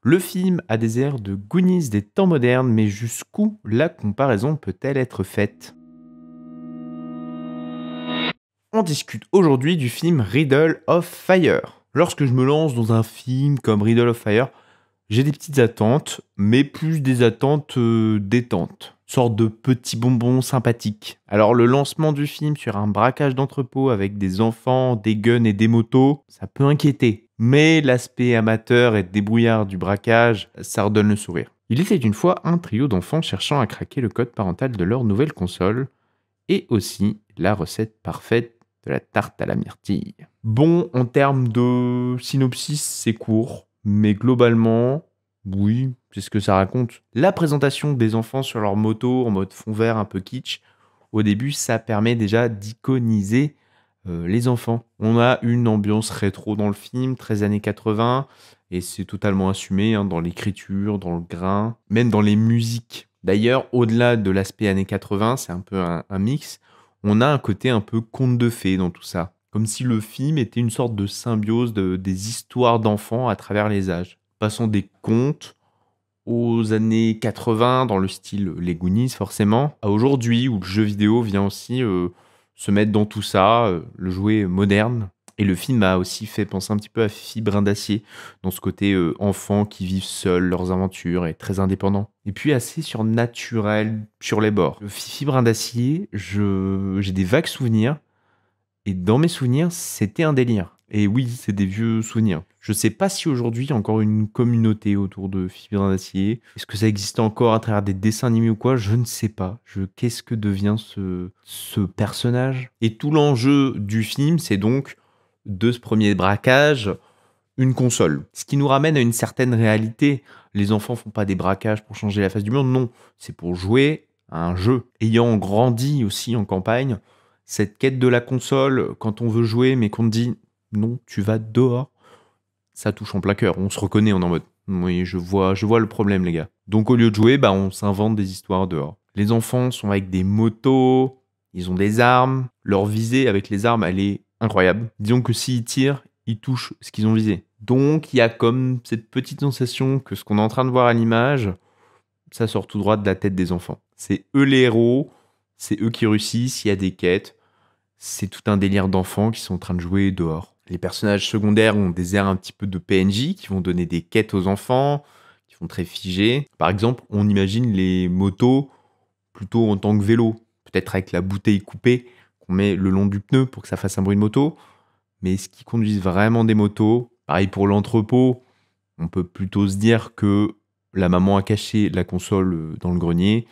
Le film a des airs de Goonies des temps modernes, mais jusqu'où la comparaison peut-elle être faite? On discute aujourd'hui du film Riddle of Fire. Lorsque je me lance dans un film comme Riddle of Fire, j'ai des petites attentes, mais plus des attentes détentes. Sorte de petits bonbons sympathiques. Alors le lancement du film sur un braquage d'entrepôt avec des enfants, des guns et des motos, ça peut inquiéter. Mais l'aspect amateur et débrouillard du braquage, ça redonne le sourire. Il était une fois un trio d'enfants cherchant à craquer le code parental de leur nouvelle console, et aussi la recette parfaite de la tarte à la myrtille. Bon, en termes de synopsis, c'est court, mais globalement, oui, c'est ce que ça raconte. La présentation des enfants sur leur moto en mode fond vert un peu kitsch, au début, ça permet déjà d'iconiser les enfants. On a une ambiance rétro dans le film, 13 années 80, et c'est totalement assumé dans l'écriture, dans le grain, même dans les musiques. D'ailleurs, au-delà de l'aspect années 80, c'est un peu un mix, on a un côté un peu conte de fées dans tout ça. Comme si le film était une sorte de symbiose des histoires d'enfants à travers les âges. Passant des contes aux années 80, dans le style les Goonies forcément, à aujourd'hui où le jeu vidéo vient aussi se mettre dans tout ça, le jouet moderne. Et le film a aussi fait penser un petit peu à Fifi Brin d'Acier, dans ce côté enfants qui vivent seuls leurs aventures et très indépendants. Et puis assez surnaturel sur les bords. Le Fifi Brin d'Acier, j'ai des vagues souvenirs, et dans mes souvenirs, c'était un délire. Et oui, c'est des vieux souvenirs. Je sais pas si aujourd'hui il y a encore une communauté autour de Fifi Brin d'Acier. Est-ce que ça existe encore à travers des dessins animés ou quoi? Je ne sais pas. Qu'est-ce que devient ce personnage? Et tout l'enjeu du film, c'est donc de ce premier braquage, une console. Ce qui nous ramène à une certaine réalité. Les enfants font pas des braquages pour changer la face du monde, non. C'est pour jouer à un jeu. Ayant grandi aussi en campagne, cette quête de la console, quand on veut jouer, mais qu'on te dit non, tu vas dehors, ça touche en plein cœur. On se reconnaît, on est en mode oui, je vois le problème, les gars. Donc au lieu de jouer, on s'invente des histoires dehors. Les enfants sont avec des motos, ils ont des armes. Leur visée avec les armes, elle est incroyable. Disons que s'ils tirent, ils touchent ce qu'ils ont visé. Donc il y a comme cette petite sensation que ce qu'on est en train de voir à l'image, ça sort tout droit de la tête des enfants. C'est eux les héros, c'est eux qui réussissent, il y a des quêtes. C'est tout un délire d'enfants qui sont en train de jouer dehors. Les personnages secondaires ont des airs un petit peu de PNJ qui vont donner des quêtes aux enfants, qui sont très figés. Par exemple, on imagine les motos plutôt en tant que vélo, peut-être avec la bouteille coupée qu'on met le long du pneu pour que ça fasse un bruit de moto. Mais est-ce qu'ils conduisent vraiment des motos? Pareil pour l'entrepôt, on peut plutôt se dire que la maman a caché la console dans le grenier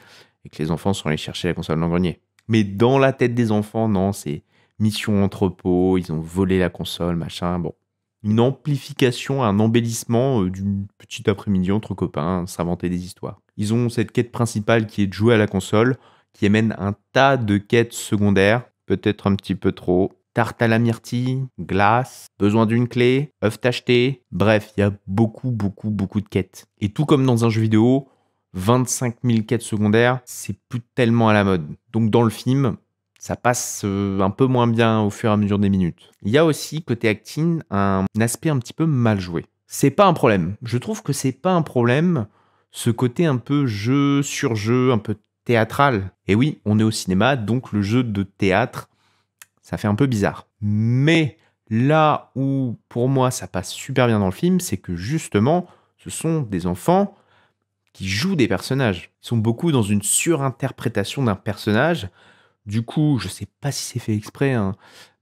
et que les enfants sont allés chercher la console dans le grenier. Mais dans la tête des enfants, non, c'est mission entrepôt, ils ont volé la console, machin, bon. Une amplification, un embellissement d'une petite après-midi entre copains, s'inventer des histoires. Ils ont cette quête principale qui est de jouer à la console, qui amène un tas de quêtes secondaires, peut-être un petit peu trop. Tarte à la myrtille, glace, besoin d'une clé, œuf tacheté. Bref, il y a beaucoup de quêtes. Et tout comme dans un jeu vidéo, 25 000 quêtes secondaires, c'est plus tellement à la mode. Donc dans le film, ça passe un peu moins bien au fur et à mesure des minutes. Il y a aussi, côté acting, un aspect un petit peu mal joué. C'est pas un problème. Je trouve que c'est pas un problème, ce côté un peu jeu sur jeu, un peu théâtral. Et oui, on est au cinéma, donc le jeu de théâtre, ça fait un peu bizarre. Mais là où, pour moi, ça passe super bien dans le film, c'est que justement, ce sont des enfants qui jouent des personnages. Ils sont beaucoup dans une surinterprétation d'un personnage. Du coup, je sais pas si c'est fait exprès,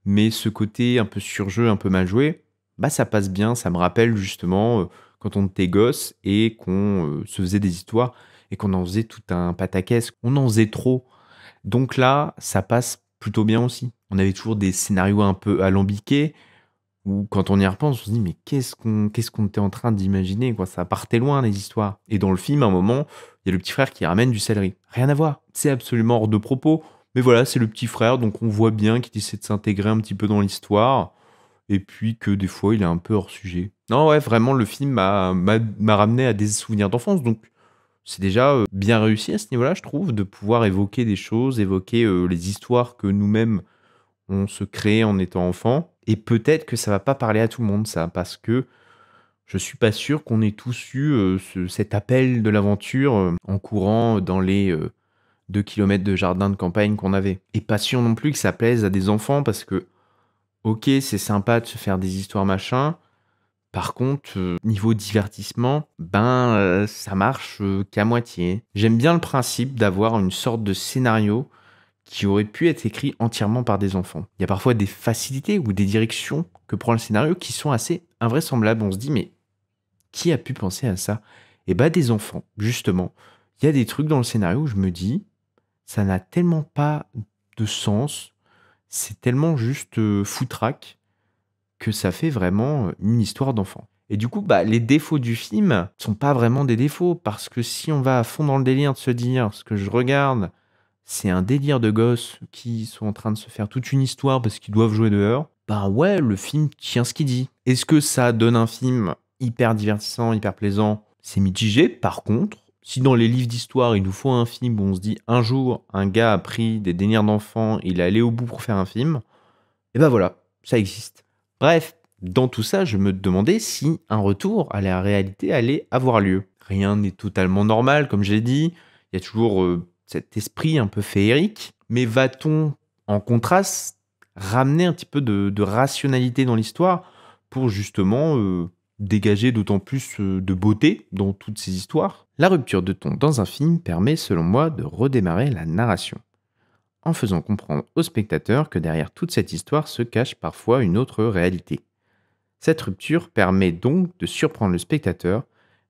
mais ce côté un peu surjeu, un peu mal joué, ça passe bien. Ça me rappelle justement quand on était gosse et qu'on se faisait des histoires et qu'on en faisait tout un pataquès. On en faisait trop. Donc là, ça passe plutôt bien aussi. On avait toujours des scénarios un peu alambiqués, où quand on y repense, on se dit mais qu'est-ce qu'on était en train d'imaginer, quoi. Ça partait loin, les histoires. Et dans le film, à un moment, il y a le petit frère qui ramène du céleri. Rien à voir. C'est absolument hors de propos. Mais voilà, c'est le petit frère, donc on voit bien qu'il essaie de s'intégrer un petit peu dans l'histoire. Et puis que des fois, il est un peu hors sujet. Non, ouais, vraiment, le film m'a ramené à des souvenirs d'enfance. Donc, c'est déjà bien réussi à ce niveau-là, je trouve, de pouvoir évoquer des choses, évoquer les histoires que nous-mêmes, on se crée en étant enfant. Et peut-être que ça va pas parler à tout le monde, ça, parce que Je suis pas sûr qu'on ait tous eu cet appel de l'aventure en courant dans les 2 km de jardin de campagne qu'on avait. Et pas sûr non plus que ça plaise à des enfants parce que, ok, c'est sympa de se faire des histoires machin. Par contre, niveau divertissement, ça marche qu'à moitié. J'aime bien le principe d'avoir une sorte de scénario qui aurait pu être écrit entièrement par des enfants. Il y a parfois des facilités ou des directions que prend le scénario qui sont assez invraisemblables. On se dit, mais qui a pu penser à ça? Eh ben, des enfants, justement. Il y a des trucs dans le scénario où je me dis, ça n'a tellement pas de sens, c'est tellement juste foutraque que ça fait vraiment une histoire d'enfant. Et du coup, les défauts du film sont pas vraiment des défauts, parce que si on va à fond dans le délire de se dire, ce que je regarde, c'est un délire de gosses qui sont en train de se faire toute une histoire parce qu'ils doivent jouer dehors, ouais, le film tient ce qu'il dit. Est-ce que ça donne un film hyper divertissant, hyper plaisant? C'est mitigé. Par contre, si dans les livres d'histoire, il nous faut un film où on se dit, un jour, un gars a pris des délires d'enfant, il est allé au bout pour faire un film, et voilà, ça existe. Bref, dans tout ça, je me demandais si un retour à la réalité allait avoir lieu. Rien n'est totalement normal, comme j'ai dit. Il y a toujours cet esprit un peu féerique. Mais va-t-on, en contraste, ramener un petit peu de rationalité dans l'histoire pour justement dégager d'autant plus de beauté dans toutes ces histoires? La rupture de ton dans un film permet, selon moi, de redémarrer la narration, en faisant comprendre au spectateur que derrière toute cette histoire se cache parfois une autre réalité. Cette rupture permet donc de surprendre le spectateur,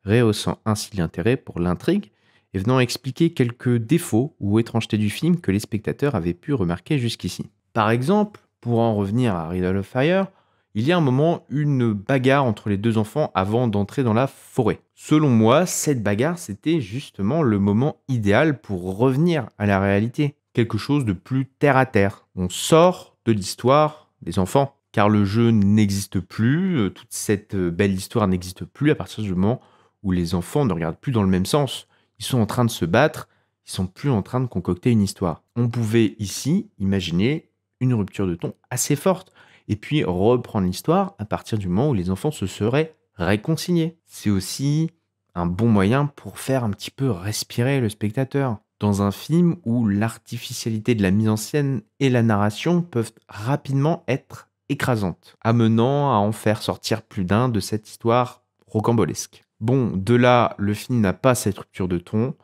rehaussant ainsi l'intérêt pour l'intrigue et venant expliquer quelques défauts ou étrangetés du film que les spectateurs avaient pu remarquer jusqu'ici. Par exemple, pour en revenir à Riddle of Fire, il y a un moment une bagarre entre les deux enfants avant d'entrer dans la forêt. Selon moi, cette bagarre, c'était justement le moment idéal pour revenir à la réalité. Quelque chose de plus terre à terre. On sort de l'histoire des enfants, car le jeu n'existe plus, toute cette belle histoire n'existe plus à partir du moment où les enfants ne regardent plus dans le même sens. Ils sont en train de se battre, ils sont plus en train de concocter une histoire. On pouvait ici imaginer une rupture de ton assez forte, et puis reprendre l'histoire à partir du moment où les enfants se seraient réconciliés. C'est aussi un bon moyen pour faire un petit peu respirer le spectateur. Dans un film où l'artificialité de la mise en scène et la narration peuvent rapidement être écrasantes, amenant à en faire sortir plus d'un de cette histoire rocambolesque. Bon, de là, le film n'a pas cette rupture de ton.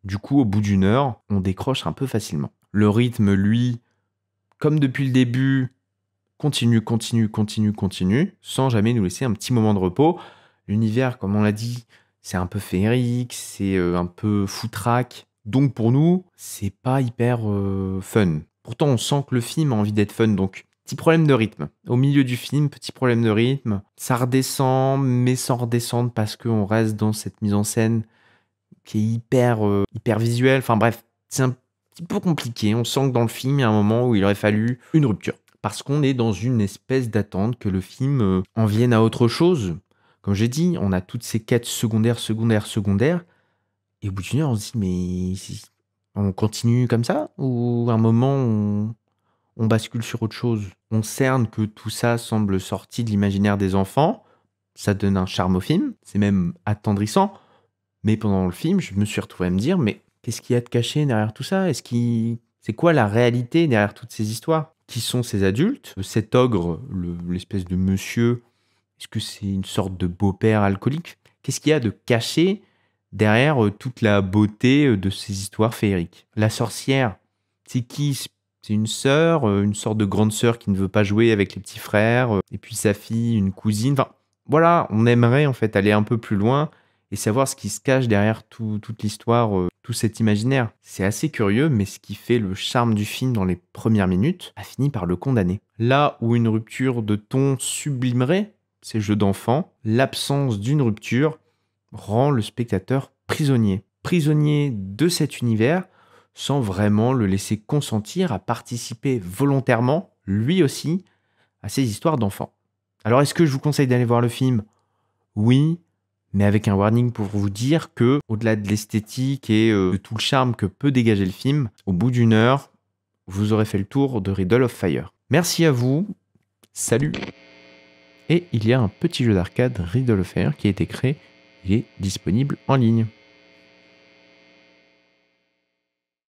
Du coup, au bout d'une heure, on décroche un peu facilement. Le rythme, lui, comme depuis le début, continue, sans jamais nous laisser un petit moment de repos. L'univers, comme on l'a dit, c'est un peu féerique, c'est un peu foutraque. Donc pour nous, c'est pas hyper fun. Pourtant, on sent que le film a envie d'être fun, donc petit problème de rythme. Au milieu du film, petit problème de rythme. Ça redescend, mais sans redescendre parce qu'on reste dans cette mise en scène qui est hyper visuelle. Enfin bref, c'est un petit peu compliqué. On sent que dans le film, il y a un moment où il aurait fallu une rupture. Parce qu'on est dans une espèce d'attente que le film en vienne à autre chose. Comme j'ai dit, on a toutes ces quêtes secondaires. Et au bout d'une heure, on se dit, mais on continue comme ça? Ou à un moment, on bascule sur autre chose? On cerne que tout ça semble sorti de l'imaginaire des enfants. Ça donne un charme au film. C'est même attendrissant. Mais pendant le film, je me suis retrouvé à me dire, mais qu'est-ce qu'il y a de caché derrière tout ça? C'est quoi la réalité derrière toutes ces histoires? Qui sont ces adultes? Cet ogre, l'espèce de monsieur, est-ce que c'est une sorte de beau-père alcoolique? Qu'est-ce qu'il y a de caché derrière toute la beauté de ces histoires féeriques? La sorcière, c'est qui? C'est une sœur, une sorte de grande sœur qui ne veut pas jouer avec les petits frères, et puis sa fille, une cousine. Enfin, voilà, on aimerait en fait aller un peu plus loin et savoir ce qui se cache derrière toute l'histoire, tout cet imaginaire. C'est assez curieux, mais ce qui fait le charme du film dans les premières minutes a fini par le condamner. Là où une rupture de ton sublimerait ces jeux d'enfants, l'absence d'une rupture rend le spectateur prisonnier. Prisonnier de cet univers sans vraiment le laisser consentir à participer volontairement, lui aussi, à ces histoires d'enfants. Alors est-ce que je vous conseille d'aller voir le film? Oui, mais avec un warning pour vous dire que, au-delà de l'esthétique et de tout le charme que peut dégager le film, au bout d'une heure, vous aurez fait le tour de Riddle of Fire. Merci à vous, salut! et il y a un petit jeu d'arcade Riddle of Fire qui a été créé. Il est disponible en ligne.